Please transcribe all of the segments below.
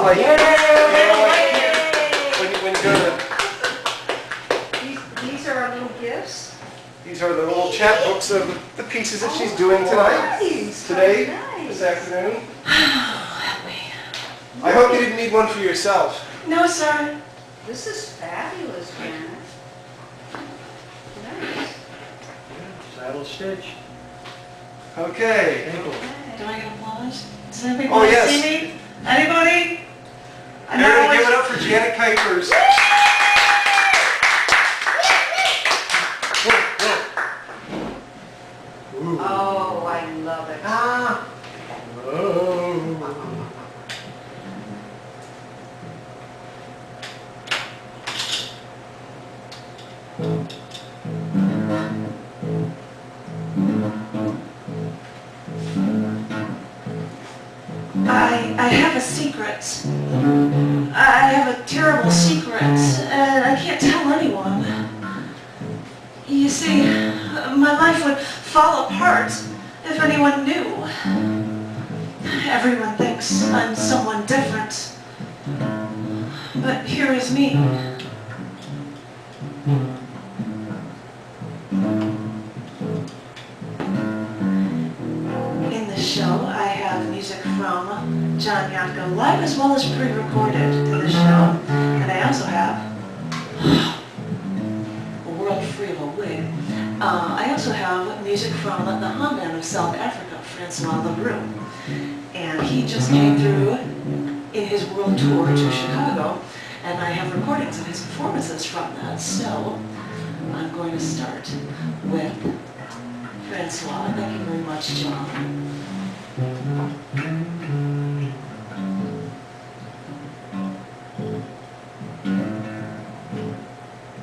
like, you know, like when you go to... These are our little gifts? These are the little chapbooks of the pieces that she's doing tonight, today, this afternoon. I hope you didn't need one for yourself. No, sir. This is fabulous, Janet. Nice. Saddle stitch. Okay. Do I get applause? Does anybody Oh, yes. see me? Anybody? Everybody give it up for Janet Kuypers. Oh, I love it. Ah. Oh. I have a secret. I have a terrible secret, and I can't tell anyone. You see, my life would fall apart if anyone knew. Everyone thinks I'm someone different, but here is me. In the show, I have music from John Yatko live as well as pre-recorded in the show, and I also have a world free of a wig. I also have music from the Homeland of South Africa, Francois Leroux, and he just came through in his world tour to Chicago, and I have recordings of his performances from that. So I'm going to start with Francois. Thank you very much, John.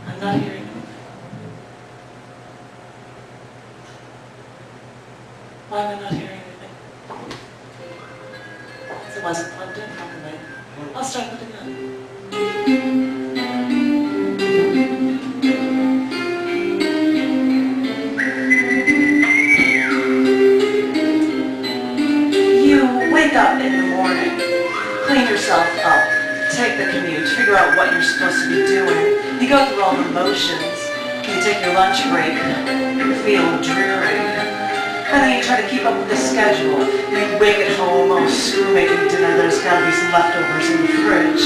I'm not hearing anything. Why am I not hearing anything? It wasn't plugged in properly. I'll start with it again. Wake up in the morning, clean yourself up, take the commute, figure out what you're supposed to be doing. You go through all the motions, you take your lunch break, you feel dreary, and then you try to keep up with the schedule. You wake at home, oh screw making dinner, there's got to be some leftovers in the fridge.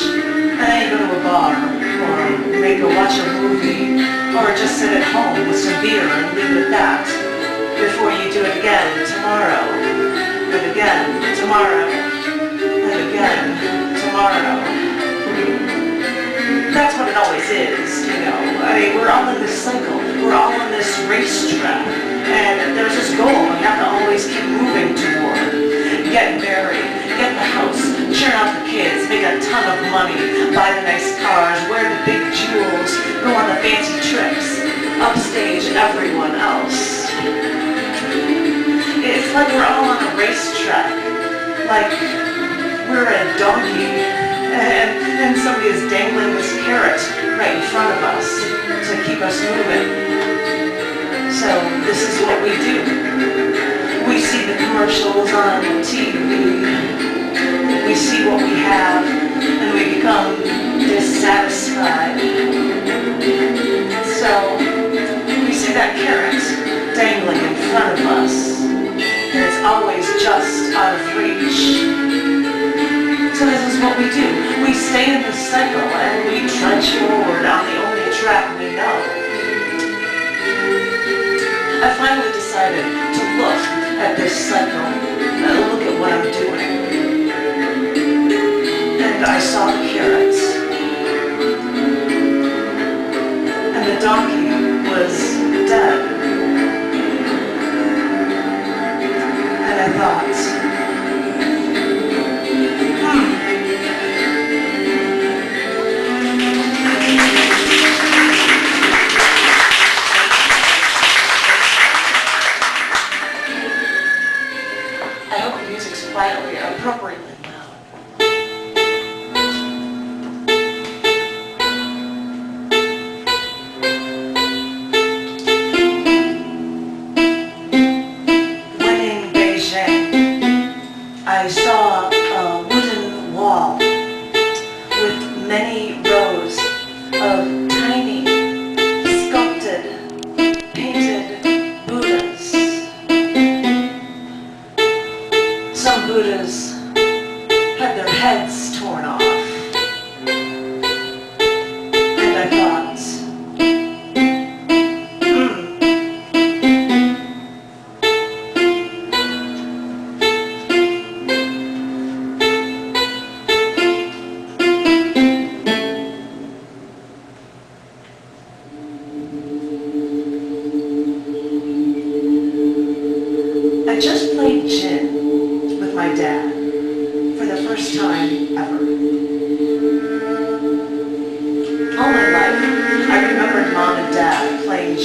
And then you go to a bar, or you may go watch a movie, or just sit at home with some beer and leave it at that, before you do it again tomorrow. And again, tomorrow, and again, tomorrow. That's what it always is, you know. I mean, we're all in this cycle. We're all on this racetrack. And there's this goal we have to always keep moving toward. Get married, get the house, churn out the kids, make a ton of money, buy the nice cars, wear the big jewels, go on the fancy trips, upstage everyone else. It's like we're all on a racetrack, like we're a donkey, and somebody is dangling this carrot right in front of us to keep us moving. So this is what we do. We see the commercials on TV, we see what we have, and we become dissatisfied. So we see that carrot dangling in front of us. And it's always just out of reach. So this is what we do. We stay in this cycle and we trudge forward on the only track we know. I finally decided to look at this cycle and look at what I'm doing. And I saw the carrots. And the donkey was dead. And I thought, I hope the music's quietly, appropriately loud.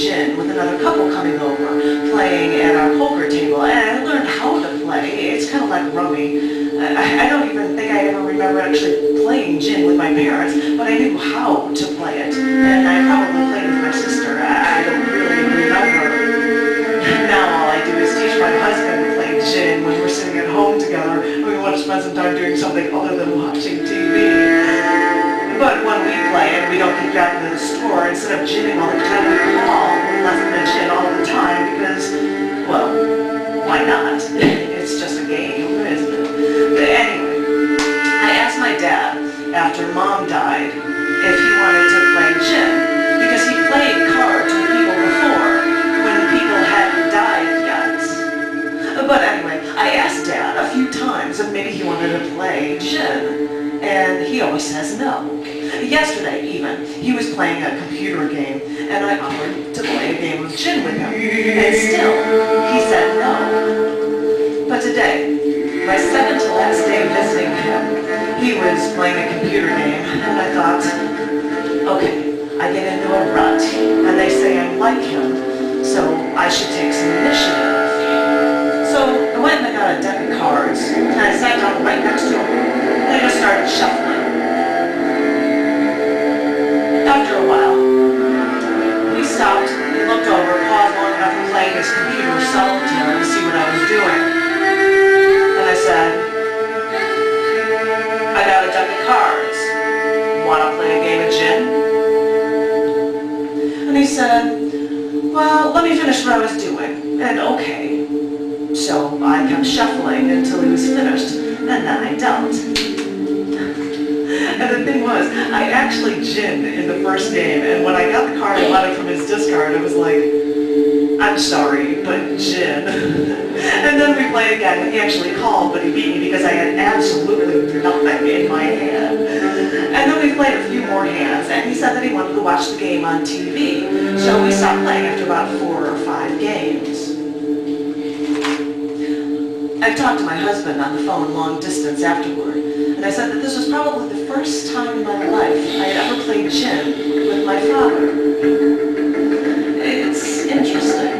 gin with another couple coming over, playing at our poker table, and I learned how to play. It's kind of like rummy. I don't even think I ever remember actually playing gin with my parents, but I knew how to play it, and I probably played with my sister. I don't really remember. Now all I do is teach my husband to play gin when we're sitting at home together and we want to spend some time doing something other than watching TV. But when we play and we don't get back into the store, instead of ginning all the time, we call left the gin all the time because, well, why not? It's just a game, isn't it? But anyway, I asked my dad after Mom died if he wanted to play gin because he played cards with people before when people hadn't died yet. But anyway, I asked Dad a few times if maybe he wanted to play gin, and he always says no. Yesterday even, he was playing a computer game, and I offered to play a game of gin with him, and still, he said no. But today, my second to last day visiting him, he was playing a computer game, and I thought, okay, I get into a rut, and they say I'm like him, so I should take some initiative. So I went and I got a deck of cards, and I sat down right next to him, and I just started shuffling. After a while, he stopped, he looked over, paused long enough to play his computer solitaire to see what I was doing. And I said, I got a deck of cards. Wanna play a game of gin? And he said, well, let me finish what I was doing. And okay. So I kept shuffling until he was finished, and then I dealt. And the thing was, I actually ginned in the first game, and when I got the card and got it from his discard, I was like, I'm sorry, but gin. And then we played again, and he actually called, but he beat me because I had absolutely nothing in my hand. And then we played a few more hands, and he said that he wanted to watch the game on TV. So we stopped playing after about 4 or 5 games. I talked to my husband on the phone long distance afterward, and I said that this was probably the first time in my life I had ever played gin with my father. It's interesting.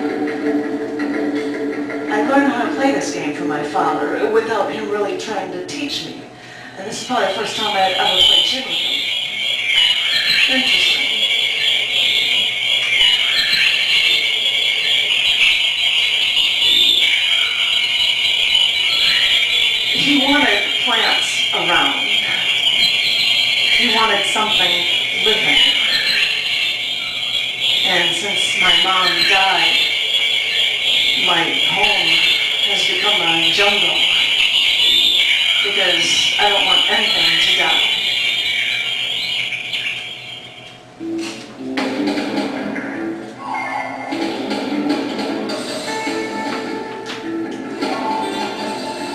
I learned how to play this game from my father without him really trying to teach me. And this is probably the first time I had ever played gin with him. Interesting. He wanted plants around. He wanted something living. And since my mom died, my home has become a jungle because I don't want anything to die.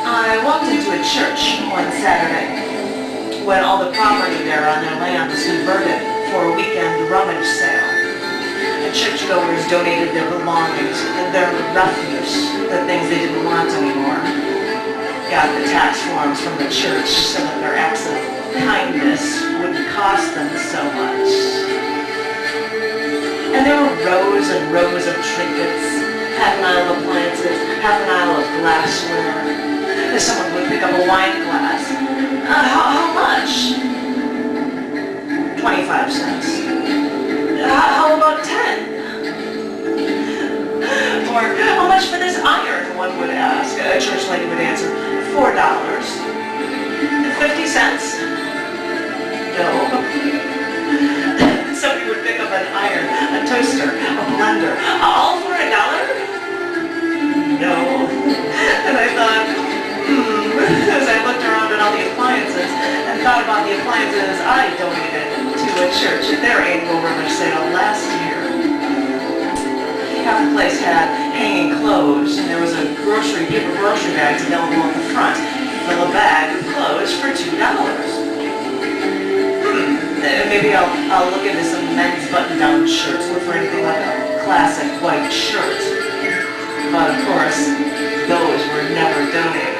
I walked into a church one Saturday when all the property there on their land was converted for a weekend rummage sale. The churchgoers donated their belongings and their refuse, the things they didn't want anymore. Got the tax forms from the church so that their acts of kindness wouldn't cost them so much. And there were rows and rows of trinkets, half an aisle of appliances, half an aisle of glassware. If someone would pick up a wine glass, how much? 25 cents. How about 10? Or how much for this iron, one would ask. A church lady would answer, $4. 50 cents? No. Somebody would pick up an iron, a toaster, a blender, all for $1? No. And I thought, as I looked around at all the appliances and thought about the appliances I donated to a church at their annual rummage sale last year. Half the place had hanging clothes, and there was a paper grocery bags available at the front. Fill a bag of clothes for $2. Maybe I'll look into some men's button-down shirts, look for anything like a classic white shirt. But of course, those were never donated.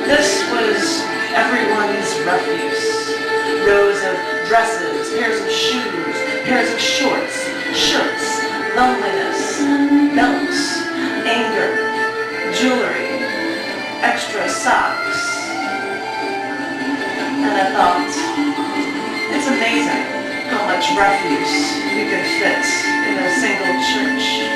This was everyone's refuse. Rows of dresses, pairs of shoes, pairs of shorts, shirts, loneliness, belts, anger, jewelry, extra socks. And I thought, it's amazing how much refuse you can fit in a single church.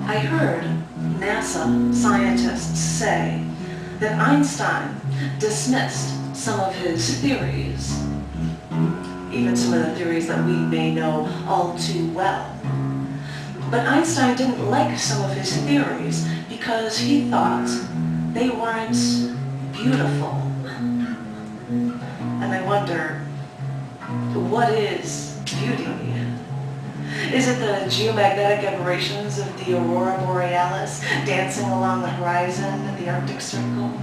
I heard NASA scientists say that Einstein dismissed some of his theories, even some of the theories that we may know all too well. But Einstein didn't like some of his theories because he thought they weren't beautiful. And I wonder, what is beauty? Is it the geomagnetic aberrations of the aurora borealis dancing along the horizon at the Arctic Circle?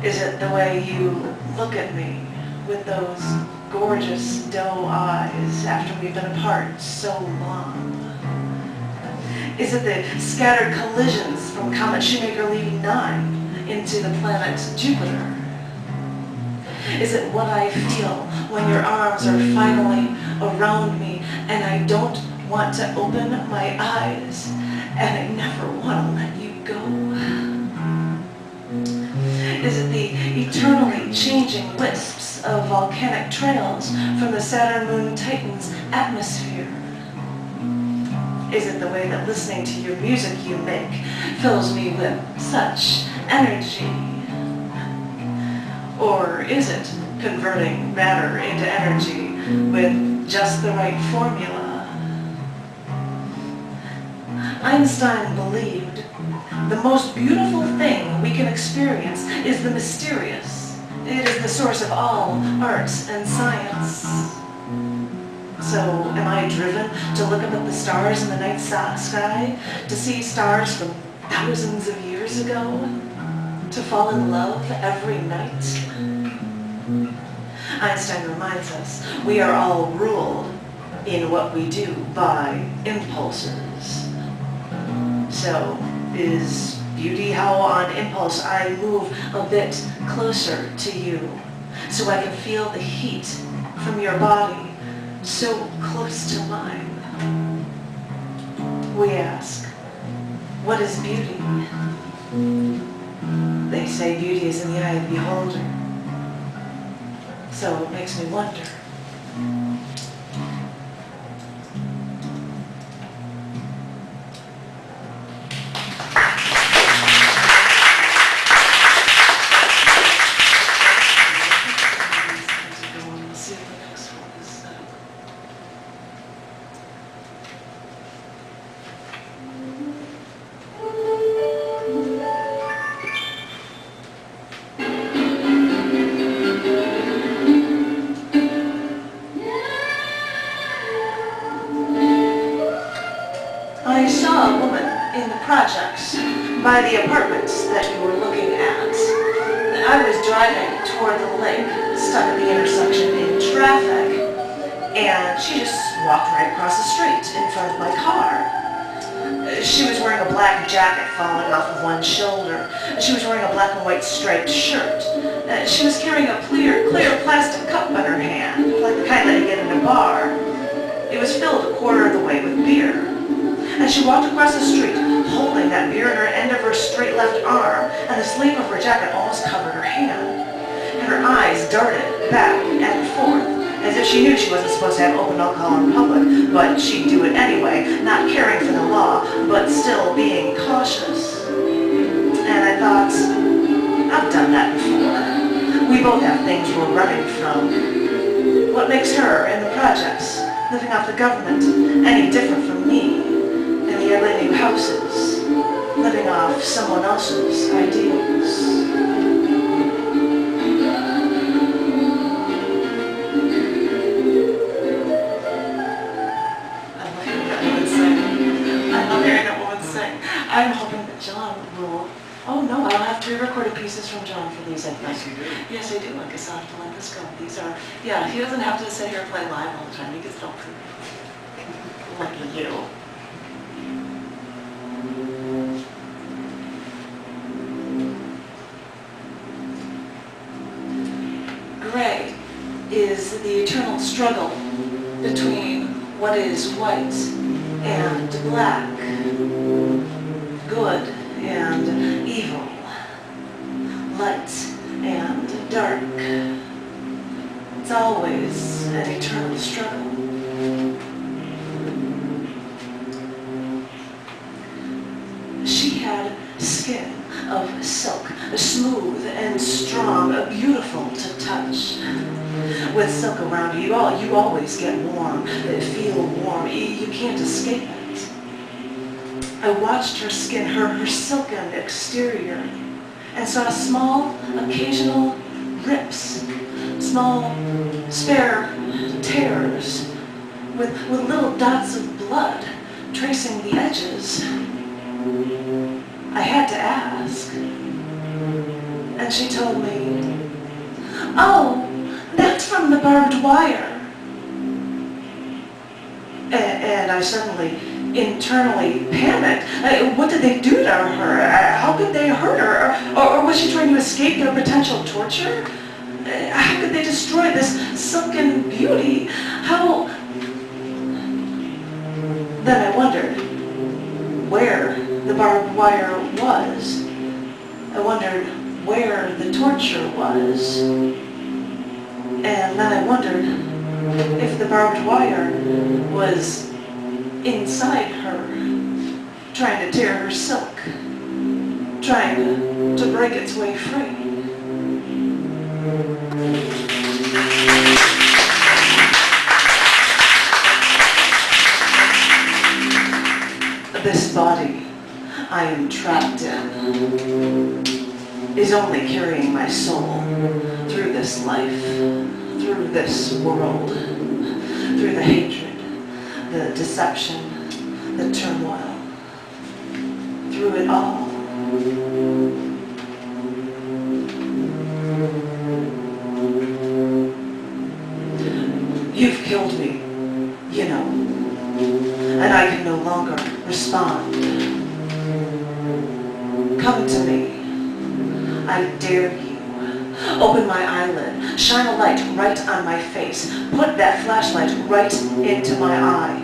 Is it the way you look at me with those gorgeous doe eyes after we've been apart so long? Is it the scattered collisions from Comet Shoemaker leaving 9 into the planet Jupiter? Is it what I feel when your arms are finally around me and I don't want to open my eyes and I never want to let you go? Is it the eternally changing wisps of volcanic trails from the Saturn-Moon Titan's atmosphere? Is it the way that listening to your music you make fills me with such energy? Or is it converting matter into energy with just the right formula? Einstein believed the most beautiful thing we can experience is the mysterious. It is the source of all arts and science. So am I driven to look up at the stars in the night sky, to see stars from thousands of years ago? To fall in love every night? Einstein reminds us we are all ruled in what we do by impulses. So is beauty how on impulse I move a bit closer to you so I can feel the heat from your body so close to mine? We ask, what is beauty? They say beauty is in the eye of the beholder. So it makes me wonder. I saw a woman in the projects by the apartments that you were looking at. I was driving toward the lake, stuck at the intersection in traffic, and she just walked right across the street in front of my car. She was wearing a black jacket falling off of one shoulder. She was wearing a black and white striped shirt. She was carrying a clear plastic cup in her hand, like the kind that you get in a bar. It was filled a quarter of the way with beer. And she walked across the street, holding that beer in her end of her straight left arm, and the sleeve of her jacket almost covered her hand. And her eyes darted back and forth, as if she knew she wasn't supposed to have open alcohol in public, but she'd do it anyway, not caring for the law, but still being cautious. And I thought, I've done that before. We both have things we're running from. What makes her in the projects, living off the government, any different from me? The LA new houses, living off someone else's ideals. I'm looking at you and saying, I'm hoping that John will. Oh no, I'll have pre-recorded pieces from John for these, I think. Yes, you do. Yes, I do. I guess I'll have to let this go. These are, yeah, he doesn't have to sit here and play live all the time. He gets it all pre. Lucky you. Gray is the eternal struggle between what is white and black, good and evil, light and dark. It's always an eternal struggle. She had skin of silk, smooth and strong, beautiful to touch. With silk around you, you always get warm, feel warm. You can't escape it. I watched her skin, her silken exterior, and saw small, occasional rips, small, spare tears, with little dots of blood tracing the edges. I had to ask, and she told me, "Oh, that's from the barbed wire." And I suddenly, internally panicked. What did they do to her? How could they hurt her? Or was she trying to escape their potential torture? How could they destroy this silken beauty? How? Then I wondered where the barbed wire was. I wondered where the torture was. And then I wondered if the barbed wire was inside her, trying to tear her silk, trying to break its way free. This body I am trapped in is only carrying my soul through this life, through this world, through the hatred, the deception, the turmoil, through it all. You've killed me, you know, and I can no longer respond. Come to me. I dare you. Open my eyelid. Shine a light right on my face. Put that flashlight right into my eye.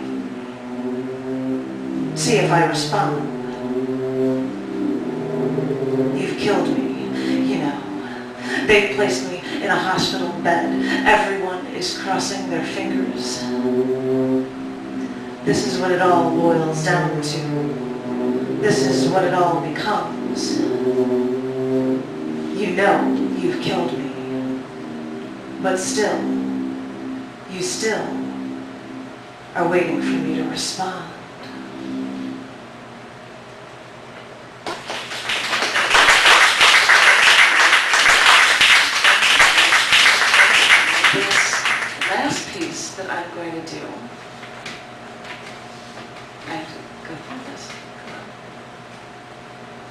See if I respond. You've killed me, you know. They've placed me in a hospital bed. Everyone is crossing their fingers. This is what it all boils down to. This is what it all becomes. You know you've killed me, but still, you still are waiting for me to respond. This last piece that I'm going to do, I have to go through this.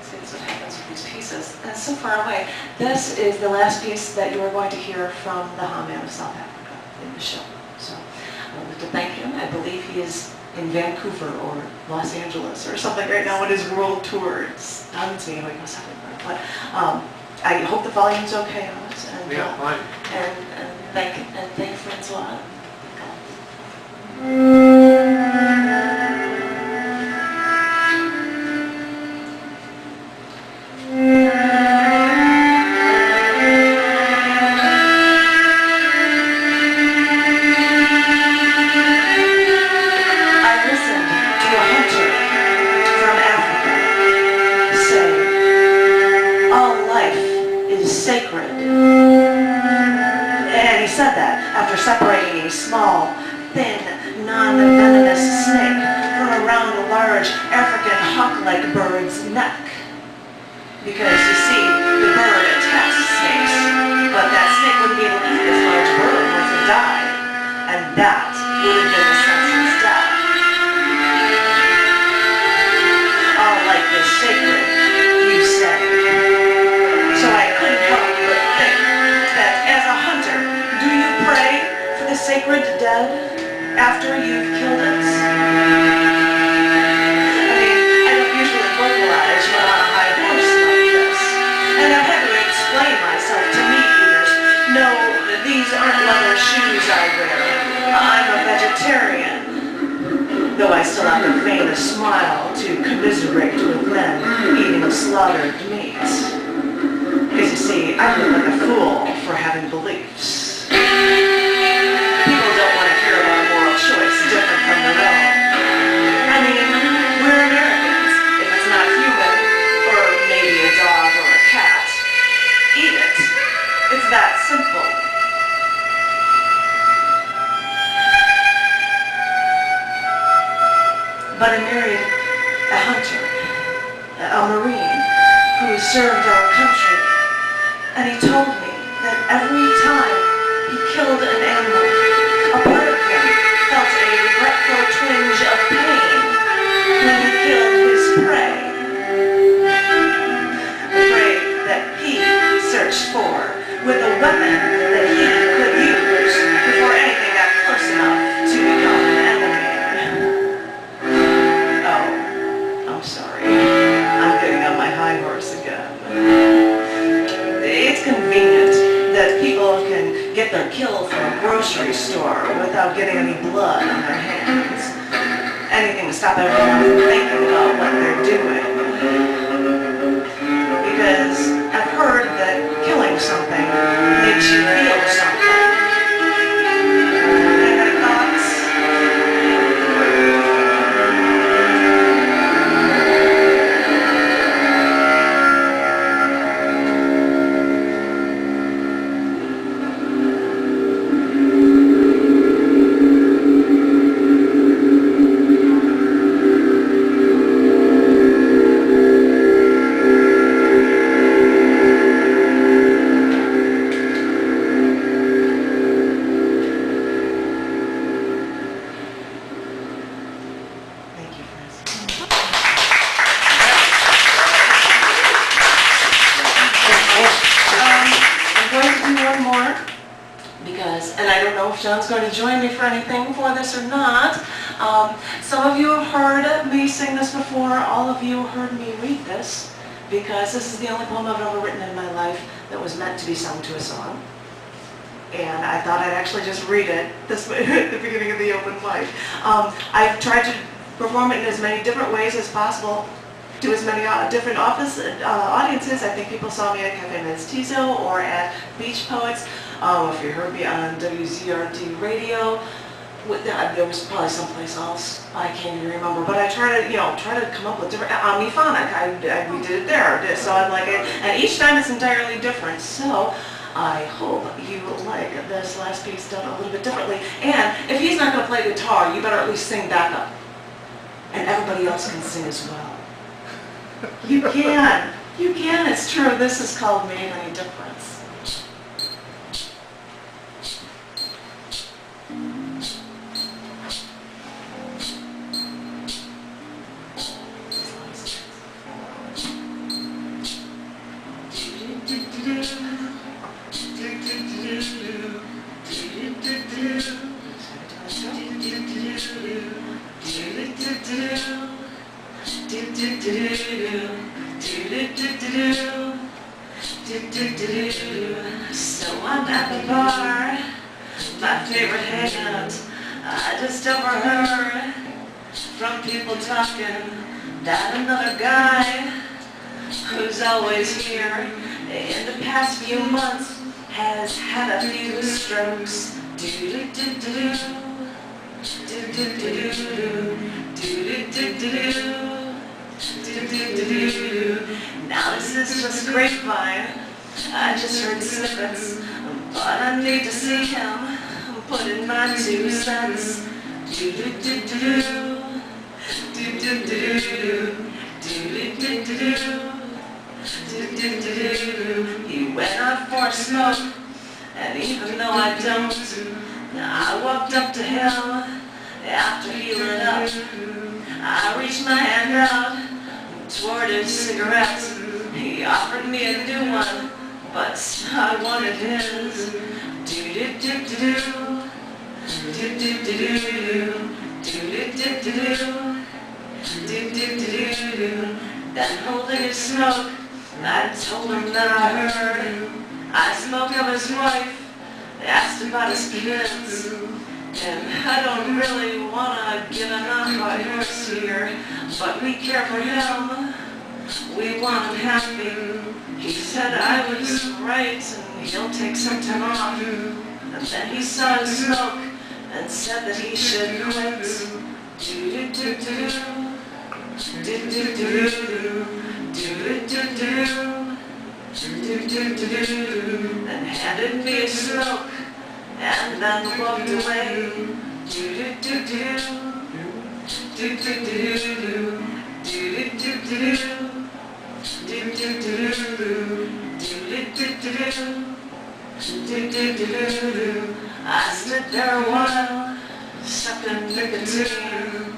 See, that's what happens with these pieces. That's so far away. This is the last piece that you are going to hear from the hmmm of South Africa in the show. So I would like to thank him. I believe he is in Vancouver or Los Angeles or something right now on his world tour. It's not to me how he goes everywhere. But I hope the volume's okay on it. And, Yeah, fine. And thank Francois. Separating a small, thin, non-venomous snake from around a large African hawk-like bird's neck. Because you see, the bird attacks snakes, but that snake wouldn't be able to eat this large bird once it died, and that would have been the senseless death. All like this though I still have to feign a smile to commiserate with men eating slaughtered meat. Because you see, I look like a fool for having beliefs. People don't want to hear about a moral choice different from their own. I mean, we're Americans. If it's not human, or maybe a dog or a cat, eat it. It's that simple. But I married a hunter, a Marine, who served our country. And he told me that every time he killed an animal, a part of him felt a regretful twinge of pain when he killed his prey. The prey that he searched for with a weapon that he could use before anything got close enough to become an enemy. Oh, I'm sorry. I'm getting on my high horse again. It's convenient that people can get their kill from a grocery store without getting any blood on their hands. Anything to stop everyone from thinking about what they're doing. Because I've heard that killing something makes you feel something. Any thoughts? John's going to join me for anything for this or not. Some of you have heard me sing this before. All of you heard me read this because this is the only poem I've ever written in my life that was meant to be sung to a song. And I thought I'd actually just read it this at the beginning of the open mic. I've tried to perform it in as many different ways as possible to as many different audiences. I think people saw me at Cafe Mestizo or at Beach Poets. If you heard me on WZRD radio, there was probably someplace else. I can't even remember. But I try to come up with different omniphonic. We did it there. So I'm like, and each time it's entirely different. So I hope you like this last piece done a little bit differently. And if he's not going to play guitar, you better at least sing backup, and everybody else can sing as well. You can. You can. It's true. This is called Made Any Difference. So I'm at the bar, my favorite hangout. I just overheard from people talking that another guy who's always here in the past few months has had a few strokes. Now this is just grapevine. I just heard snippets, but I need to see him put in my 2 cents. He went out for a smoke, and even though I don't, I walked up to him after he lit up. I reached my hand out toward his cigarette. He offered me a new one, but I wanted his. Then holding his smoke, I told him that I heard. I spoke of his wife, asked about his kids. And I don't really want to get on a high horse here, but we care for him. We want him happy. He said I was right and he'll take some time off. And then he saw his smoke and said that he should quit. Do-do-do-do. Do-do-do-do. Do-do-do-do. Do-do-do-do. And handed me a smoke and then walked away. Do-do-do-do. Do-do-do-do. Do-do-do-do. Do-do-do-do. I stood there a while, sucking nicotine,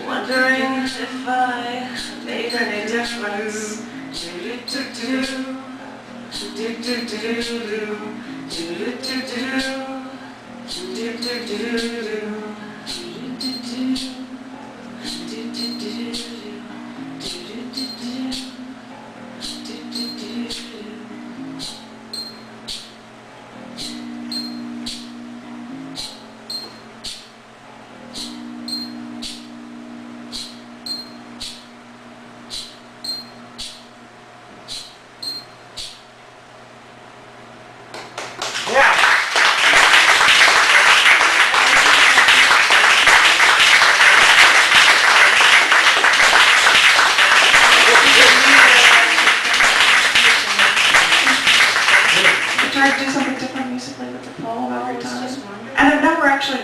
wondering if I made any difference. Do-do-do-do. Do-do-do-do. Do-do-do-do. Do-do-do-do.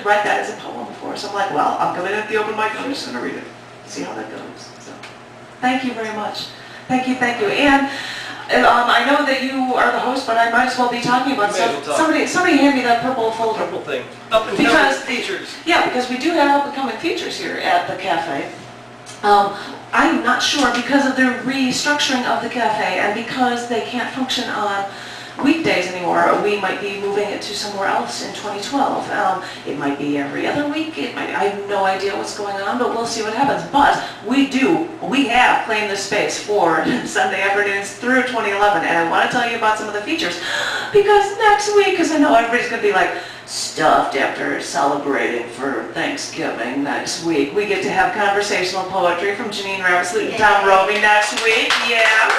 Read that as a poem before, so I'm like, well, I'm coming at the open mic, I'm just going to read it, see how that goes. So, thank you very much. Thank you, thank you. And I know that you are the host, but I might as well be talking about somebody hand me that purple folder. Purple thing. Up and because coming features. Yeah, because we do have up and coming features here at the cafe. I'm not sure because of the restructuring of the cafe and because they can't function on weekdays anymore. We might be moving it to somewhere else in 2012. It might be every other week. I have no idea what's going on, but we'll see what happens. But we have claimed this space for Sunday afternoons through 2011, and I want to tell you about some of the features because next week, because I know everybody's going to be like stuffed after celebrating for Thanksgiving next week, we get to have conversational poetry from Janine Ramsleet and Tom Roby next week. Yeah.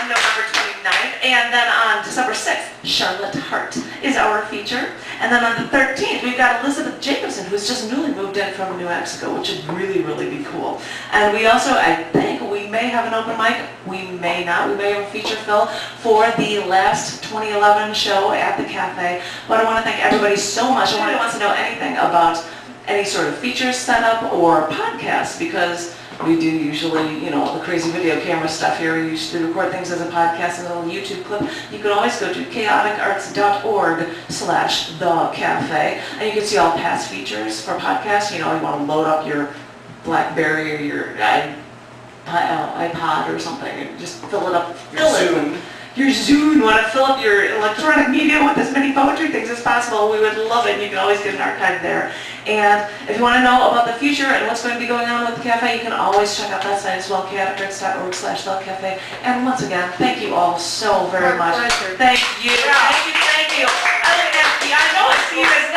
November 29th, and then on December 6th, Charlotte Hart is our feature, and then on the 13th, we've got Elizabeth Jacobson, who's just newly moved in from New Mexico, which would really, really be cool. And we also, I think, we may have an open mic, we may not, we may have a feature fill for the last 2011 show at the cafe, but I want to thank everybody so much. If anyone wants to know anything about any sort of features setup or podcasts, because we do usually, the crazy video camera stuff here. We usually record things as a podcast and a little YouTube clip. You can always go to chaoticarts.org/thecafe, and you can see all past features for podcasts. You want to load up your BlackBerry or your iPod or something and just fill it up. Your Zune, want to fill up your electronic media with as many poetry things as possible. We would love it. You can always get an archive there. And if you want to know about the future and what's going to be going on with the cafe, you can always check out that site as well, chaoticarts.org/thecafe. And once again, thank you all so very much. Pleasure. Thank you. Thank you. I know I see you guys